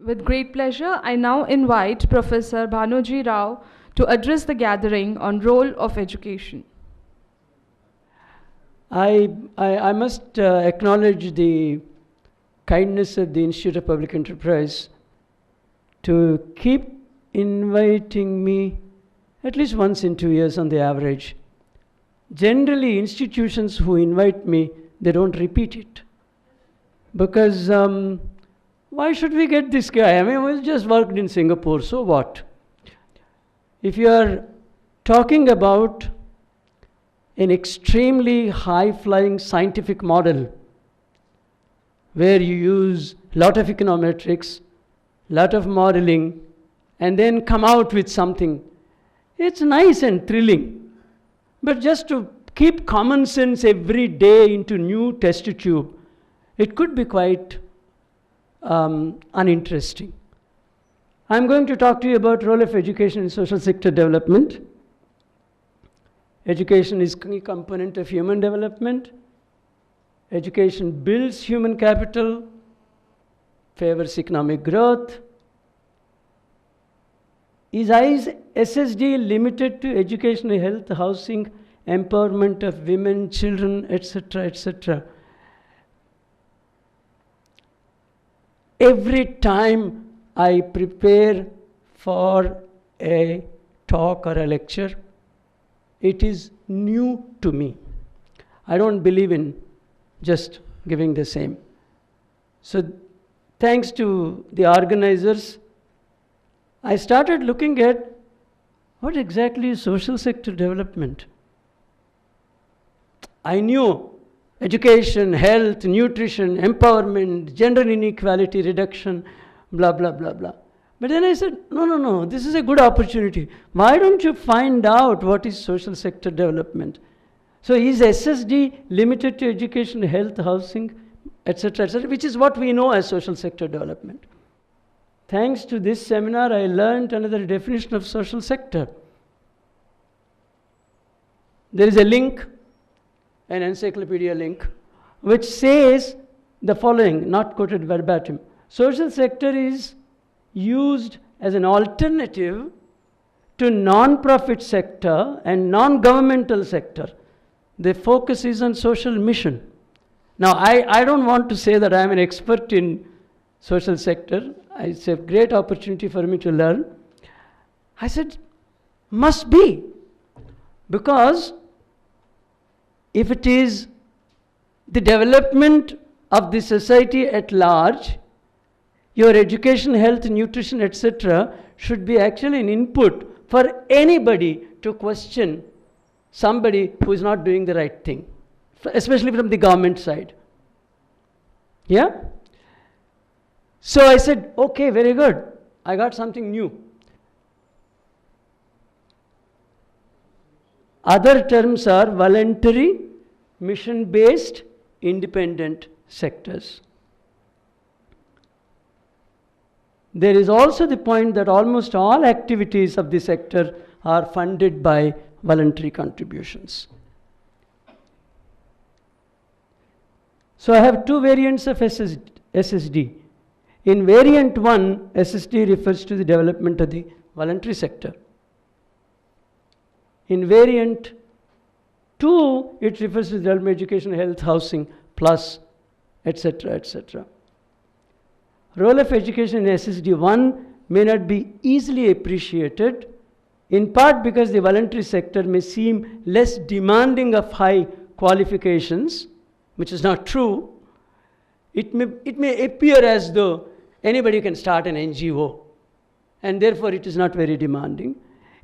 With great pleasure, I now invite Professor Bhanuji Rao to address the gathering on role of education. I must acknowledge the kindness of the Institute of Public Enterprise to keep inviting me at least once in 2 years on the average. Generally, institutions who invite me, they don't repeat it. Because why should we get this guy? I mean, we just worked in Singapore, so what? If you are talking about an extremely high-flying scientific model where you use a lot of econometrics, a lot of modeling, and then come out with something, it's nice and thrilling. But just to keep common sense every day into new test tube, it could be quite uninteresting. I'm going to talk to you about role of education in social sector development. Education is a key component of human development. Education builds human capital, favors economic growth. Is SSD limited to education, health, housing, empowerment of women, children, etc., etc.? Every time I prepare for a talk or a lecture, it is new to me. I don't believe in just giving the same. So thanks to the organizers, I started looking at what exactly is social sector development. I knew education, health, nutrition, empowerment, gender inequality reduction, blah, blah, blah, blah. But then I said, no, this is a good opportunity. Why don't you find out what is social sector development? So is SSD limited to education, health, housing, etc., etc., which is what we know as social sector development. Thanks to this seminar, I learned another definition of social sector. There is a link, an encyclopedia link, which says the following, not quoted verbatim. Social sector is used as an alternative to non-profit sector and non-governmental sector. The focus is on social mission. Now, I don't want to say that I am an expert in social sector. It's a great opportunity for me to learn. I said, must be, because if it is the development of the society at large, your education, health, nutrition, etc. should be actually an input for anybody to question somebody who is not doing the right thing, especially from the government side. Yeah? So I said, okay, very good. I got something new. Other terms are voluntary, mission-based, independent sectors. There is also the point that almost all activities of the sector are funded by voluntary contributions. So I have two variants of SSD. In variant 1, SSD refers to the development of the voluntary sector. In variant 2, it refers to the development of education, health, housing, plus, etc., etc. Role of education in SSD 1 may not be easily appreciated, in part because the voluntary sector may seem less demanding of high qualifications, which is not true. It may appear as though anybody can start an NGO, and therefore it is not very demanding.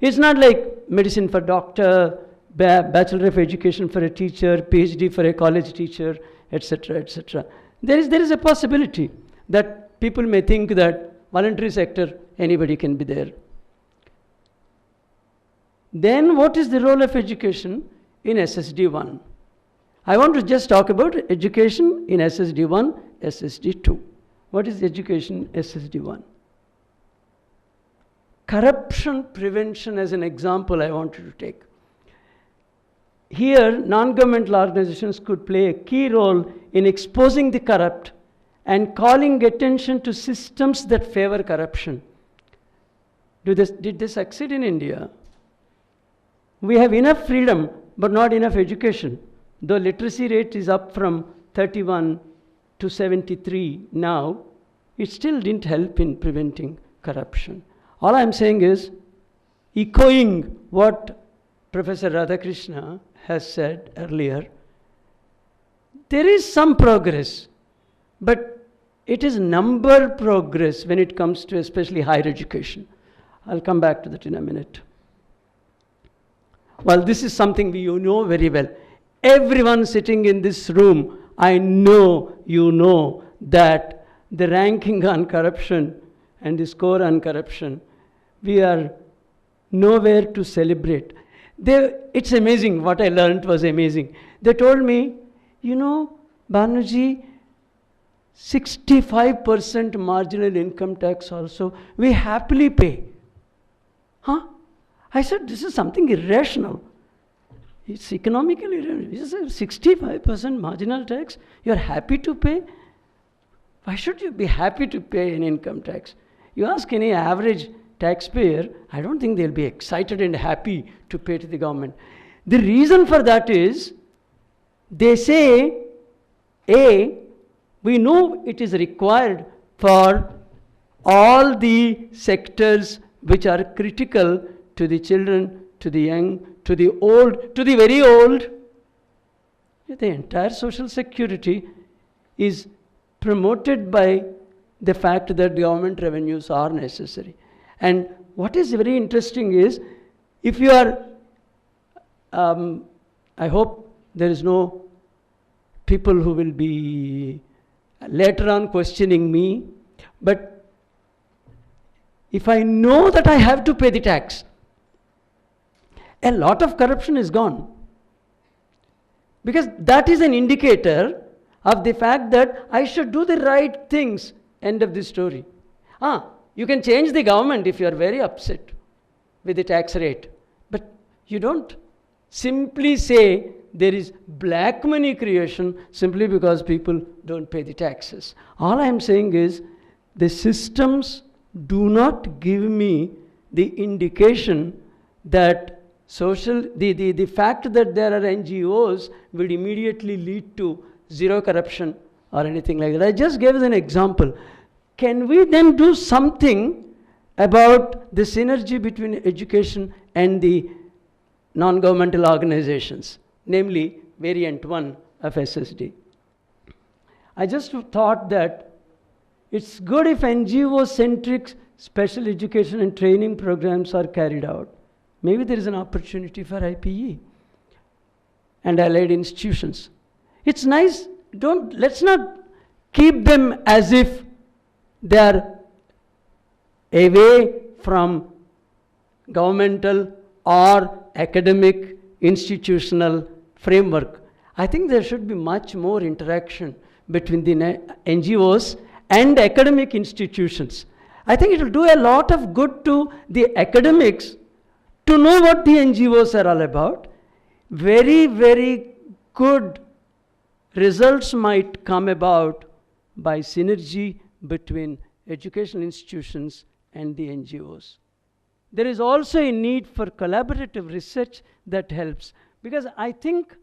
It's not like medicine for doctor, bachelor of education for a teacher, PhD for a college teacher, etc., etc. There is a possibility that people may think that voluntary sector, anybody can be there. Then what is the role of education in SSD 1? I want to just talk about education in SSD 1, SSD 2. What is education SSD 1? Corruption prevention as an example I wanted to take. Here, non-governmental organizations could play a key role in exposing the corrupt and calling attention to systems that favor corruption. Did they succeed in India? We have enough freedom, but not enough education. The literacy rate is up from 31 to 73 now, it still didn't help in preventing corruption. All I'm saying is, echoing what Professor Radhakrishna has said earlier, there is some progress, but it is number progress when it comes to especially higher education. I'll come back to that in a minute. Well, this is something you know very well. Everyone sitting in this room, I know you know that the ranking on corruption and the score on corruption, we are nowhere to celebrate. It's amazing. What I learned was amazing. They told me, you know, Banerjee, 65% marginal income tax also, we happily pay. Huh? I said, this is something irrational. It's economically irrational. You say 65% marginal tax, you're happy to pay? Why should you be happy to pay an income tax? You ask any average taxpayer, I don't think they'll be excited and happy to pay to the government. The reason for that is, they say, we know it is required for all the sectors which are critical to the children, to the young, to the old, to the very old. The entire social security is promoted by the fact that government revenues are necessary. And what is very interesting is, if you are, I hope there is no people who will be later on questioning me, but if I know that I have to pay the tax, a lot of corruption is gone. Because that is an indicator of the fact that I should do the right things. End of the story. You can change the government if you are very upset with the tax rate. But you don't simply say there is black money creation simply because people don't pay the taxes. All I am saying is, the systems do not give me the indication that the fact that there are NGOs will immediately lead to zero corruption or anything like that. I just gave an example. Can we then do something about the synergy between education and the non-governmental organizations, namely variant 1 of SSD? I just thought that it's good if NGO-centric special education and training programs are carried out. Maybe there is an opportunity for IPE and allied institutions. It's nice, let's not keep them as if they are away from governmental or academic institutional framework. I think there should be much more interaction between the NGOs and academic institutions. I think it will do a lot of good to the academics to know what the NGOs are all about. Very, very good results might come about by synergy between educational institutions and the NGOs. There is also a need for collaborative research that helps, because I think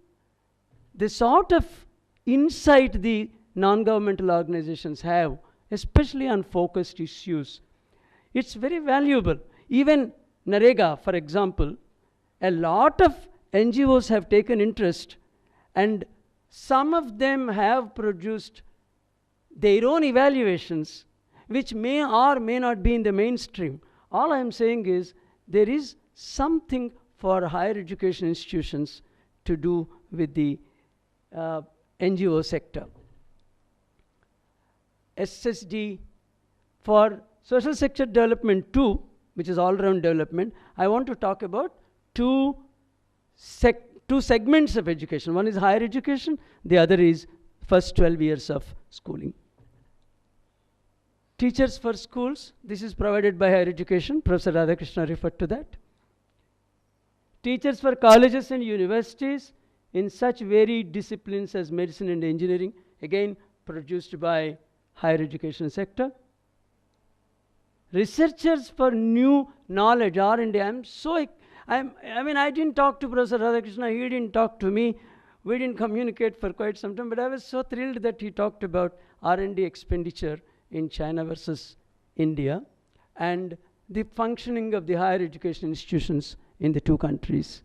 the sort of insight the non-governmental organizations have, especially on focused issues, it's very valuable. Even NREGA, for example, a lot of NGOs have taken interest, and some of them have produced their own evaluations, which may or may not be in the mainstream. All I am saying is, there is something for higher education institutions to do with the NGO sector. SSD for social sector development 2, which is all-round development, I want to talk about two segments of education. One is higher education, the other is first 12 years of schooling. Teachers for schools, this is provided by higher education. Professor Radhakrishna referred to that. Teachers for colleges and universities in such varied disciplines as medicine and engineering, again produced by higher education sector. Researchers for new knowledge, R&D. I mean, I didn't talk to Professor Radhakrishna, he didn't talk to me. We didn't communicate for quite some time, but I was so thrilled that he talked about R&D expenditure in China versus India and the functioning of the higher education institutions in the two countries.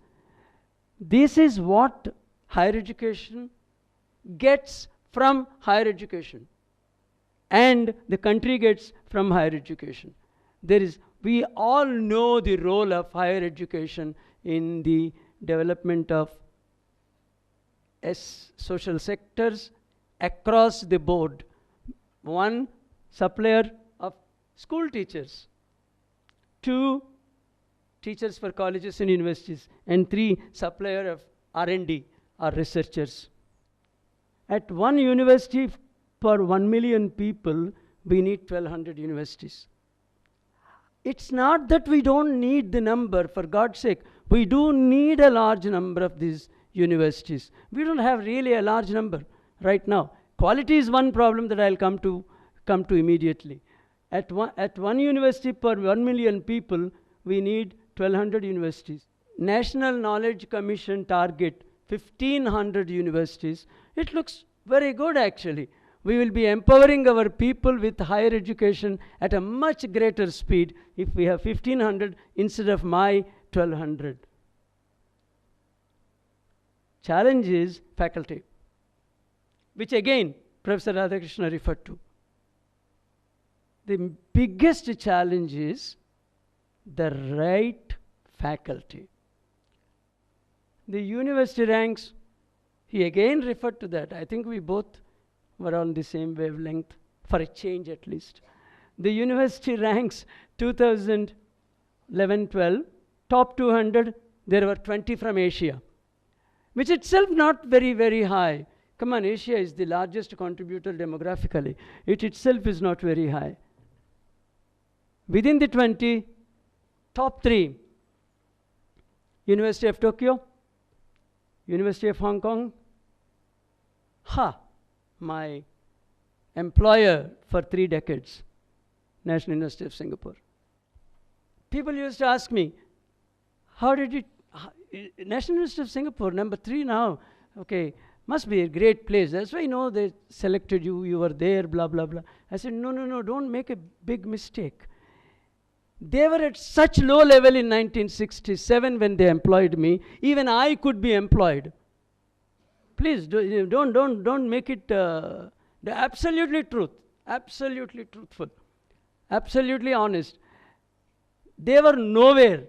This is what higher education gets from higher education and the country gets from higher education. We all know the role of higher education in the development of social sectors across the board. One, supplier of school teachers. Two, teachers for colleges and universities. And three, supplier of R&D or researchers. At one university per 1 million people, we need 1,200 universities. It's not that we don't need the number, for God's sake. We do need a large number of these universities. We don't have really a large number right now. Quality is one problem that I'll come to immediately. At one university per 1 million people, we need 1,200 universities. National Knowledge Commission target 1,500 universities. It looks very good actually. We will be empowering our people with higher education at a much greater speed if we have 1,500 instead of my 1,200. Challenge is faculty, which again Professor Radhakrishna referred to. The biggest challenge is the right faculty. The university ranks, he again referred to that. I think we both were on the same wavelength, for a change at least. The university ranks 2011-12, top 200, there were 20 from Asia, which itself not very, very high. Come on, Asia is the largest contributor demographically. It itself is not very high. Within the 20, top 3, University of Tokyo, University of Hong Kong, my employer for 3 decades, National University of Singapore. People used to ask me, how did it, National University of Singapore, number 3 now, okay, must be a great place. That's why, they selected you, you were there, blah, blah, blah. I said, no, don't make a big mistake. They were at such low level in 1967 when they employed me. Even I could be employed. Please don't make it the absolutely absolutely truthful, absolutely honest. They were nowhere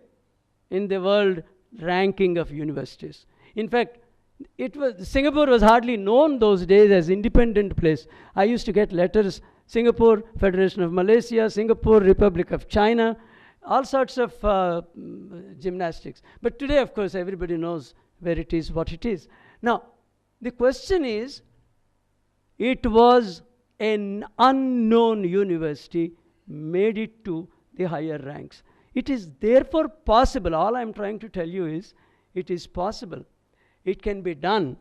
in the world ranking of universities. In fact, Singapore was hardly known those days as independent place. I used to get letters, Singapore, Federation of Malaysia, Singapore, Republic of China, all sorts of gymnastics. But today, of course, everybody knows where it is, what it is. Now, the question is, it was an unknown university made it to the higher ranks. It is therefore possible. All I'm trying to tell you is, it is possible. It can be done.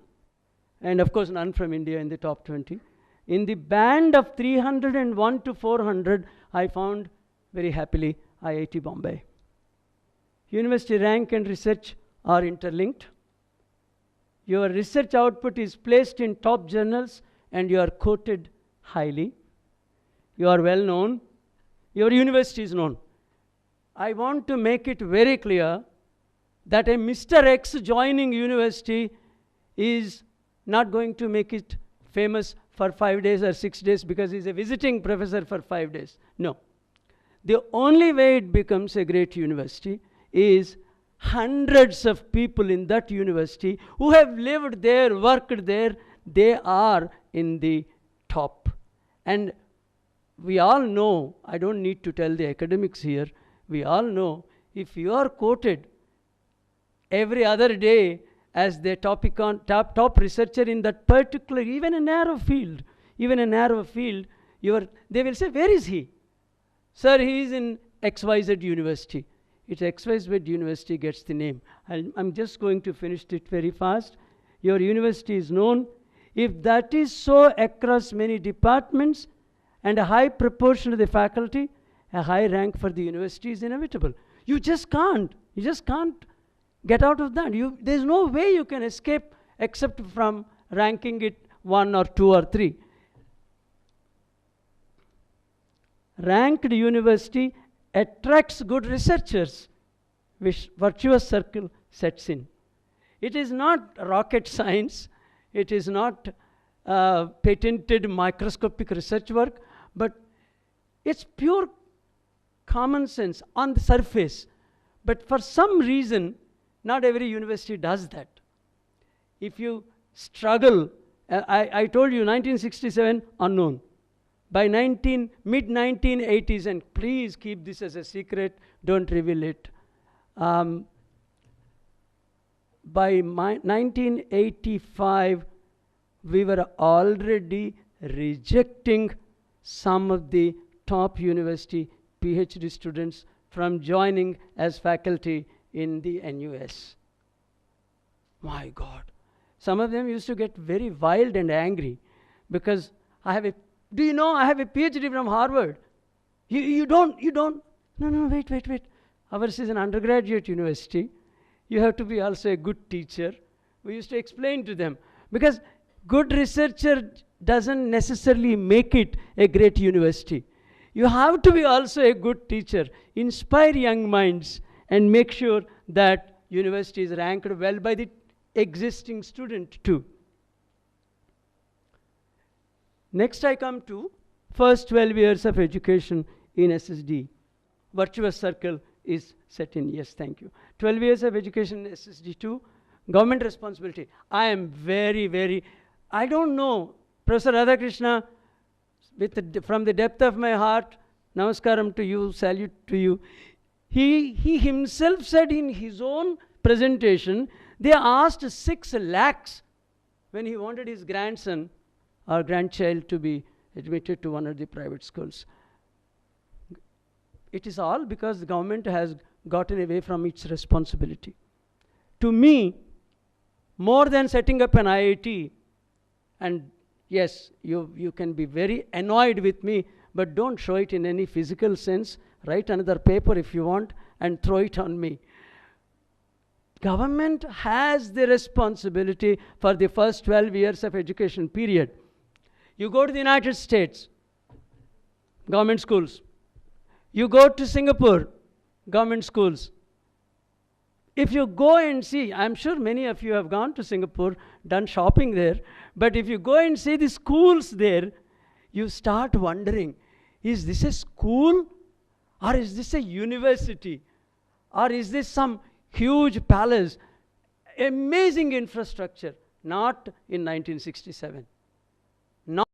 And of course, none from India in the top 20. In the band of 301 to 400, I found very happily IIT Bombay. University rank and research are interlinked. Your research output is placed in top journals and you are quoted highly. You are well known. Your university is known. I want to make it very clear that a Mr. X joining university is not going to make it famous for 5 days or 6 days because he's a visiting professor for 5 days. No. The only way it becomes a great university is hundreds of people in that university who have lived there, worked there, they are in the top. And we all know, I don't need to tell the academics here, we all know if you are quoted every other day as the top researcher in that particular, even a narrow field, they will say, where is he? Sir, he is in XYZ University. It's XYZ University gets the name. I'm just going to finish it very fast. Your university is known. If that is so across many departments, and a high proportion of the faculty, a high rank for the university is inevitable. You just can't get out of that. There's no way you can escape except from ranking it 1 or 2 or 3. Ranked university attracts good researchers, which virtuous circle sets in. It is not rocket science, it is not patented microscopic research work, but it's pure common sense on the surface. But for some reason, not every university does that. If you struggle, I told you 1967, unknown. By mid-1980s, and please keep this as a secret, don't reveal it. By 1985, we were already rejecting some of the top university PhD students from joining as faculty in the NUS. My God. Some of them used to get very wild and angry because do you know I have a PhD from Harvard? You don't. No, wait. Ours is an undergraduate university. You have to be also a good teacher. We used to explain to them, because good researcher doesn't necessarily make it a great university. You have to be also a good teacher, inspire young minds, and make sure that university is ranked well by the existing student too. Next I come to first 12 years of education in SSD. Virtuous circle is set in. Yes, thank you. 12 years of education in SSD2, government responsibility. I am very, I don't know, Professor Radhakrishna, from the depth of my heart, namaskaram to you, salute to you. He himself said in his own presentation, they asked 6 lakhs when he wanted his grandson or grandchild to be admitted to one of the private schools. It is all because the government has gotten away from its responsibility. To me, more than setting up an IIT, and yes, you can be very annoyed with me, but don't show it in any physical sense. Write another paper if you want and throw it on me. Government has the responsibility for the first 12 years of education period. You go to the United States, government schools. You go to Singapore, government schools. If you go and see, I'm sure many of you have gone to Singapore, done shopping there, but if you go and see the schools there, you start wondering, is this a school? Or is this a university? Or is this some huge palace? Amazing infrastructure, not in 1967. Not